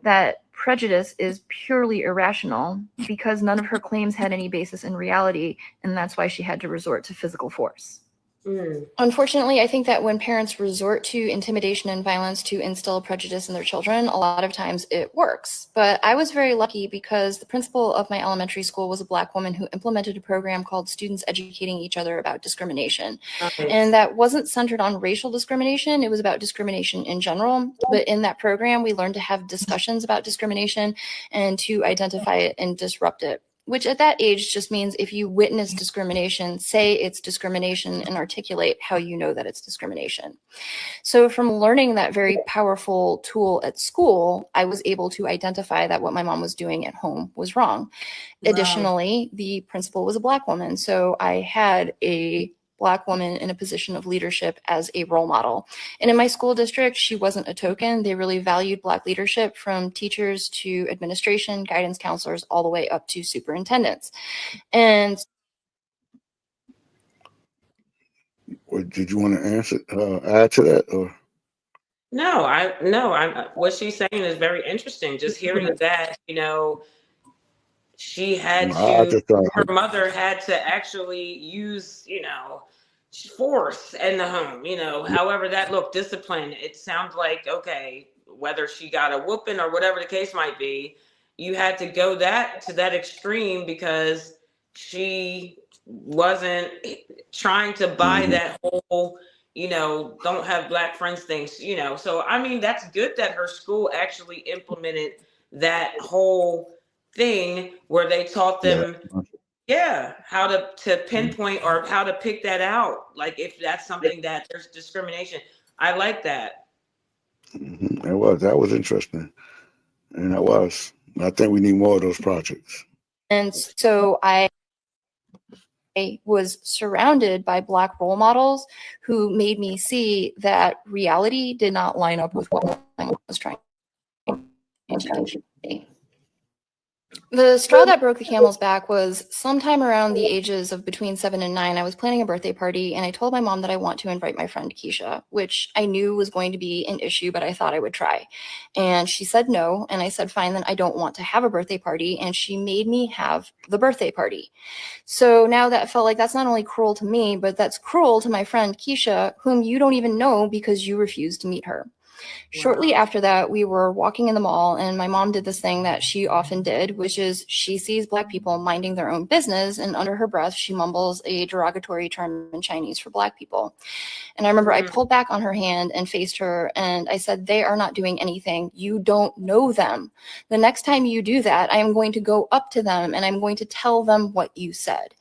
Speaker 3: that prejudice is purely irrational because none of her claims had any basis in reality. And that's why she had to resort to physical force. Unfortunately, I think that when parents resort to intimidation and violence to instill prejudice in their children, a lot of times it works. But I was very lucky because the principal of my elementary school was a Black woman who implemented a program called Students Educating Each Other About Discrimination. And that wasn't centered on racial discrimination. It was about discrimination in general. But in that program, we learned to have discussions about discrimination and to identify it and disrupt it. Which at that age just means if you witness discrimination, say it's discrimination and articulate how you know that it's discrimination. So from learning that very powerful tool at school, I was able to identify that what my mom was doing at home was wrong. Wow. Additionally, the principal was a Black woman. So I had a Black woman in a position of leadership as a role model. And in my school district, she wasn't a token. They really valued Black leadership from teachers to administration, guidance counselors, all the way up to superintendents. And
Speaker 2: did you want to answer, add to that, or?
Speaker 1: No, what she's saying is very interesting. Just hearing that, she had her mother had to actually use, force in the home, however that looked, discipline. It sounds like, okay, whether she got a whooping or whatever the case might be, you had to go to that extreme because she wasn't trying to buy that whole, don't have Black friends things, So, I mean, that's good that her school actually implemented that whole thing where they taught them how to pinpoint or how to pick that out, like if that's something that there's discrimination. I like that.
Speaker 2: That was interesting, and I think we need more of those projects. And
Speaker 3: so I was surrounded by Black role models who made me see that reality did not line up with what I was trying to do. The straw that broke the camel's back was sometime around the ages of between 7 and 9. I was planning a birthday party and I told my mom that I want to invite my friend Keisha, which I knew was going to be an issue, but I thought I would try. And she said no. And I said, fine, then I don't want to have a birthday party. And she made me have the birthday party. So now that felt like that's not only cruel to me, but that's cruel to my friend Keisha, whom you don't even know because you refused to meet her. Shortly after that, we were walking in the mall and my mom did this thing that she often did, which is she sees Black people minding their own business and under her breath, she mumbles a derogatory term in Chinese for Black people. And I remember I pulled back on her hand and faced her and I said, they are not doing anything. You don't know them. The next time you do that, I am going to go up to them and I'm going to tell them what you said.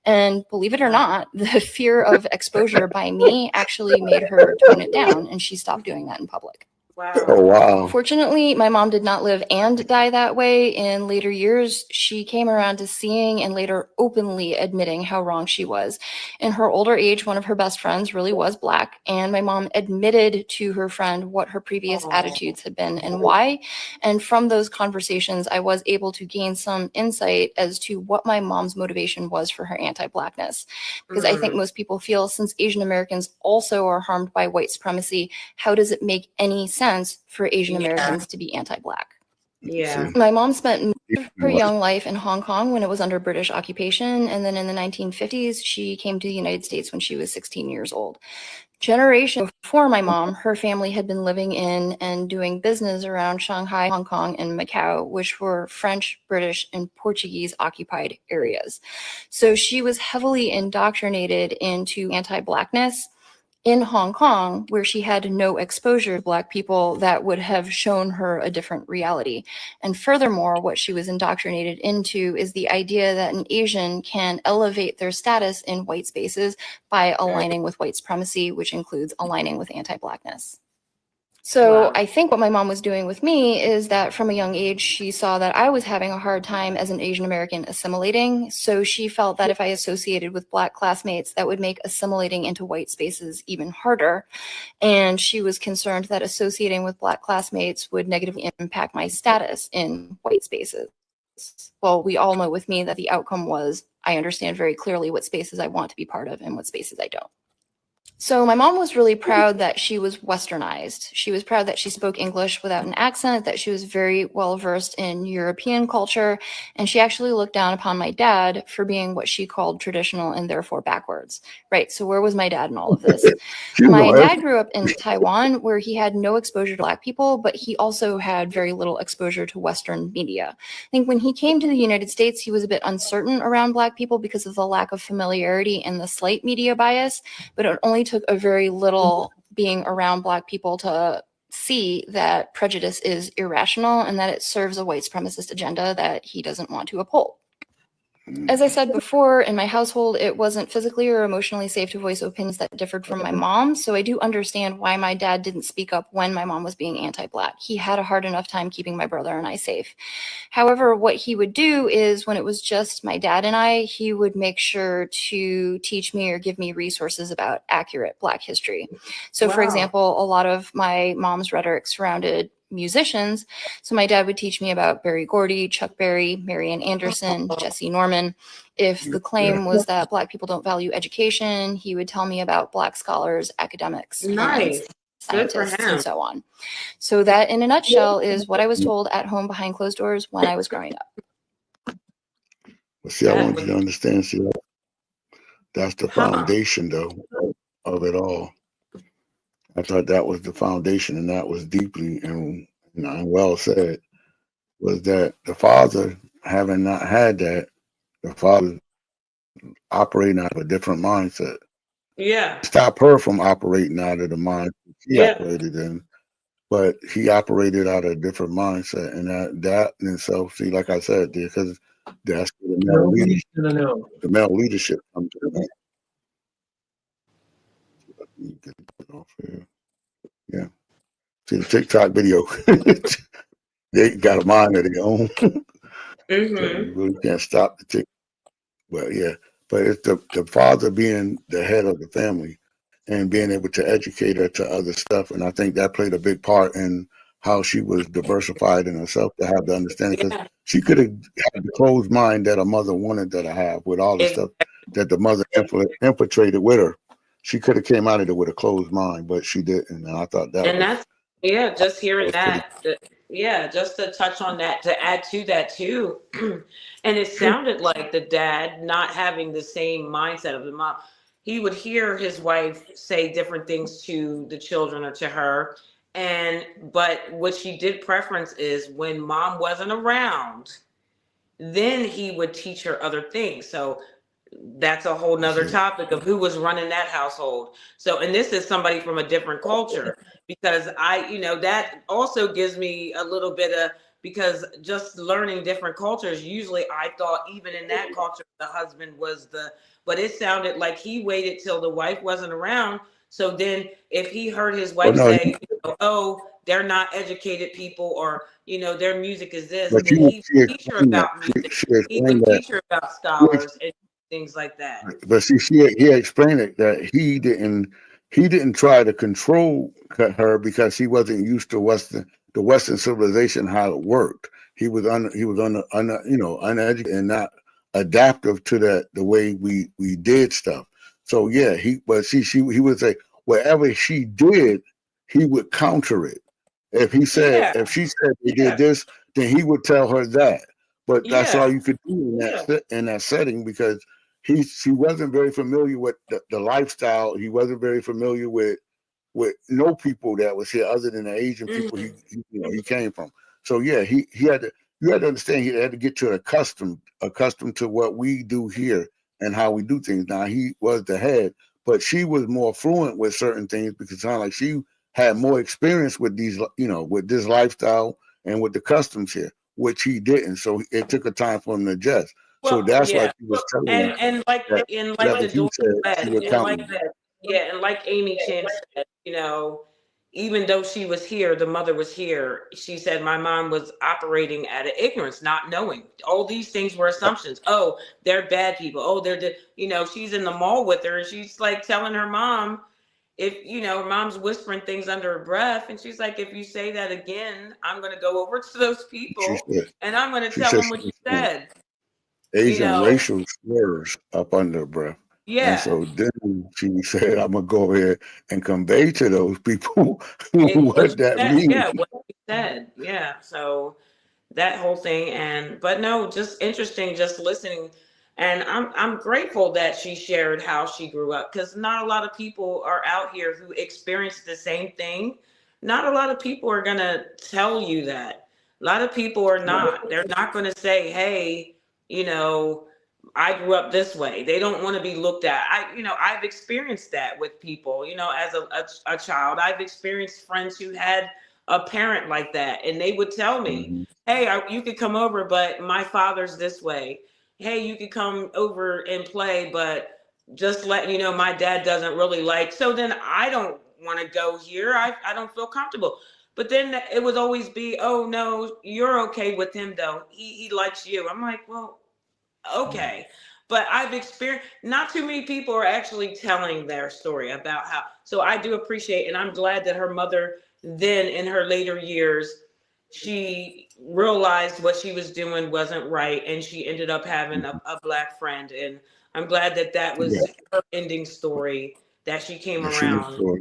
Speaker 3: And believe it or not, the fear of exposure by me actually made her tone it down and she stopped doing that in public.
Speaker 1: Wow.
Speaker 2: Oh, wow.
Speaker 3: Fortunately, my mom did not live and die that way. In later years, she came around to seeing and later openly admitting how wrong she was. In her older age, one of her best friends really was Black, and my mom admitted to her friend what her previous attitudes had been and why. And from those conversations, I was able to gain some insight as to what my mom's motivation was for her anti-Blackness. Because I think most people feel since Asian Americans also are harmed by white supremacy, how does it make any sense for Asian Americans to be anti-Black?
Speaker 1: Yeah.
Speaker 3: My mom spent most of her young life in Hong Kong when it was under British occupation. And then in the 1950s, she came to the United States when she was 16 years old. Generation before my mom, her family had been living in and doing business around Shanghai, Hong Kong, and Macau, which were French, British, and Portuguese occupied areas. So she was heavily indoctrinated into anti-Blackness. in Hong Kong, where she had no exposure to Black people that would have shown her a different reality. And furthermore, what she was indoctrinated into is the idea that an Asian can elevate their status in white spaces by aligning with white supremacy, which includes aligning with anti-Blackness. So
Speaker 1: Wow.
Speaker 3: I think what my mom was doing with me is that from a young age, she saw that I was having a hard time as an Asian American assimilating. So she felt that if I associated with Black classmates, that would make assimilating into white spaces even harder. And she was concerned that associating with Black classmates would negatively impact my status in white spaces. Well, we all know with me that the outcome was I understand very clearly what spaces I want to be part of and what spaces I don't. So my mom was really proud that she was westernized. She was proud that she spoke English without an accent, that she was very well versed in European culture, and she actually looked down upon my dad for being what she called traditional and therefore backwards. Right, so where was my dad in all of this? My dad grew up in Taiwan, where he had no exposure to Black people, but he also had very little exposure to Western media. I think when he came to the United States, he was a bit uncertain around Black people because of the lack of familiarity and the slight media bias, but it only took a very little being around Black people to see that prejudice is irrational and that it serves a white supremacist agenda that he doesn't want to uphold. As I said before, in my household, it wasn't physically or emotionally safe to voice opinions that differed from my mom, so I do understand why my dad didn't speak up when my mom was being anti-Black. He had a hard enough time keeping my brother and I safe. However, what he would do is when it was just my dad and I, he would make sure to teach me or give me resources about accurate Black history. So for example, a lot of my mom's rhetoric surrounded musicians. So my dad would teach me about Berry Gordy, Chuck Berry, Marian Anderson, Jesse Norman. If the claim was that Black people don't value education, he would tell me about Black scholars, academics,
Speaker 1: Nice. Good for
Speaker 3: scientists,
Speaker 1: him.
Speaker 3: and so on. So that in a nutshell is what I was told at home behind closed doors when I was growing up.
Speaker 2: Well, see, I want you to understand, see, that's the foundation, though, of it all. I thought that was the foundation, and that was deeply and well said, was that the father, having not had that, the father operating out of a different mindset.
Speaker 1: Yeah.
Speaker 2: Stop her from operating out of the mind she operated in, but he operated out of a different mindset, and that in itself, see, like I said, because that's where the male leadership, the male leadership comes in. Yeah. See the TikTok video. They got a mind of their own. So you really can't stop the TikTok. Well, yeah. But it's the father being the head of the family and being able to educate her to other stuff. And I think that played a big part in how she was diversified in herself to have the understanding. Because she could have had the closed mind that a mother wanted her to have with all the stuff that the mother infiltrated with her. She could have came out of it with a closed mind, but she didn't. And I thought that was...
Speaker 1: Yeah, just hearing that, just to touch on that, to add to that too. And it sounded like the dad not having the same mindset of the mom. He would hear his wife say different things to the children or to her. But what she did preference is when mom wasn't around, then he would teach her other things. So that's a whole nother topic of who was running that household. So, and this is somebody from a different culture, because that also gives me a little bit of, because just learning different cultures, usually I thought even in that culture, the husband was but it sounded like he waited till the wife wasn't around. So then if he heard his wife say, oh, they're not educated people, or, their music is this, then he would teach her about music. He would teach her about scholars and things like that.
Speaker 2: But see, he explained it that he didn't try to control her because he wasn't used to the Western civilization, how it worked. He was uneducated and not adaptive to the way we did stuff. So yeah, he would say whatever she did, he would counter it. If she said he did this, then he would tell her that. But that's all you could do in that setting, because she wasn't very familiar with the lifestyle. He wasn't very familiar with no people that was here other than the Asian people he came from. So yeah, you had to understand, he had to get to accustomed to what we do here and how we do things. Now he was the head, but she was more fluent with certain things because it sounded like she had more experience with these, with this lifestyle and with the customs here, which he didn't. So it took a time for him to adjust. So
Speaker 1: Well,
Speaker 2: that's why
Speaker 1: yeah,
Speaker 2: she was telling him
Speaker 1: and like
Speaker 2: that
Speaker 1: the
Speaker 2: whatever he
Speaker 1: daughter
Speaker 2: said, she
Speaker 1: said,
Speaker 2: would
Speaker 1: and
Speaker 2: count
Speaker 1: like
Speaker 2: him.
Speaker 1: yeah, and like Amy Chen said, even though she was here, the mother was here. She said my mom was operating at an ignorance, not knowing. All these things were assumptions. Oh, they're bad people. Oh, she's in the mall with her, and she's like telling her mom, if her mom's whispering things under her breath, and she's like, if you say that again, I'm going to go over to those
Speaker 2: She
Speaker 1: people
Speaker 2: said,
Speaker 1: and I'm going to
Speaker 2: she
Speaker 1: tell
Speaker 2: said
Speaker 1: them
Speaker 2: she
Speaker 1: what you
Speaker 2: was saying
Speaker 1: said.
Speaker 2: Asian racial slurs up under her breath. And
Speaker 1: Yeah.
Speaker 2: so then she said, I'm going to go ahead and convey to those people
Speaker 1: What
Speaker 2: what
Speaker 1: you
Speaker 2: that
Speaker 1: said,
Speaker 2: means.
Speaker 1: yeah, what you said, yeah. So that whole thing, but no, just interesting, just listening, and I'm grateful that she shared how she grew up, because not a lot of people are out here who experienced the same thing. Not a lot of people are gonna tell you that. A lot of people are not. They're not gonna say, "Hey, you know, I grew up this way." They don't want to be looked at. I've experienced that with people. As a child, I've experienced friends who had a parent like that, and they would tell me,
Speaker 2: Mhm.
Speaker 1: "Hey, you could come over, but my father's this way. Hey, you could come over and play, but just letting you know, my dad doesn't really like. So then I don't want to go here. I don't feel comfortable." But then it would always be, "Oh no, you're okay with him though. He likes you." I'm like, well, okay. But I've experienced, not too many people are actually telling their story about how. So I do appreciate, and I'm glad that her mother then in her later years, she realized what she was doing wasn't right, and she ended up having a Black friend. And I'm glad that that
Speaker 2: Yeah,
Speaker 1: was her ending story, that she came
Speaker 2: and she was
Speaker 1: around.
Speaker 2: short.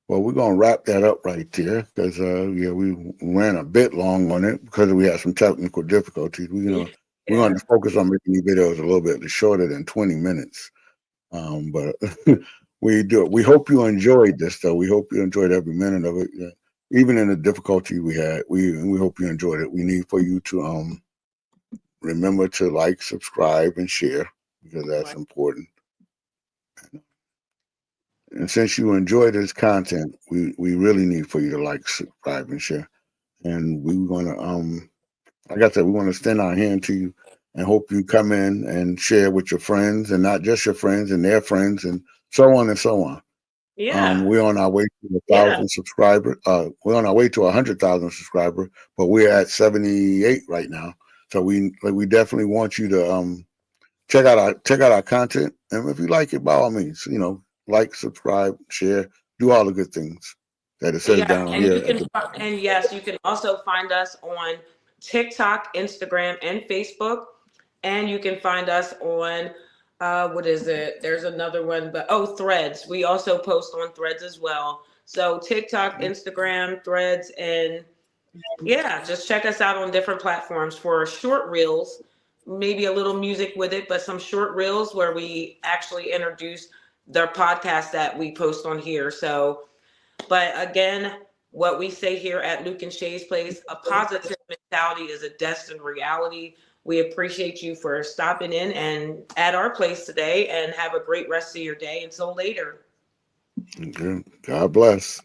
Speaker 2: Well, we're gonna wrap that up right there because we ran a bit long on it because we had some technical difficulties. We're
Speaker 1: Yeah.
Speaker 2: gonna focus on making these videos a little bit shorter than 20 minutes. But we hope you enjoyed this though. We hope you enjoyed every minute of it. Yeah. Even in the difficulty we had, we hope you enjoyed it. We need for you to remember to like, subscribe, and share because that's important. And since you enjoy this content, we really need for you to like, subscribe, and share. And we're gonna like I said, we want to extend our hand to you and hope you come in and share with your friends, and not just your friends and their friends, and so on and so on.
Speaker 1: Yeah.
Speaker 2: We're on our way to
Speaker 1: Yeah.
Speaker 2: 1,000 subscribers. We're on our way to 100,000 subscribers, but we're at 78 right now. So we definitely want you to check out our content, and if you like it, by all means, like, subscribe, share, do all the good things that it says
Speaker 1: Yeah,
Speaker 2: down
Speaker 1: and
Speaker 2: here
Speaker 1: you
Speaker 2: at
Speaker 1: can,
Speaker 2: the.
Speaker 1: and yes, you can also find us on TikTok, Instagram, and Facebook, and you can find us on what is it? There's another one, but Threads. We also post on Threads as well. So TikTok, Instagram, Threads, and yeah, just check us out on different platforms for short reels, maybe a little music with it, but some short reels where we actually introduce their podcast that we post on here. So. But again, what we say here at LUKE-N-SHAE'S Place, a positive mentality is a destined reality. We appreciate you for stopping in and at our place today, and have a great rest of your day. Until later.
Speaker 2: Okay. God bless.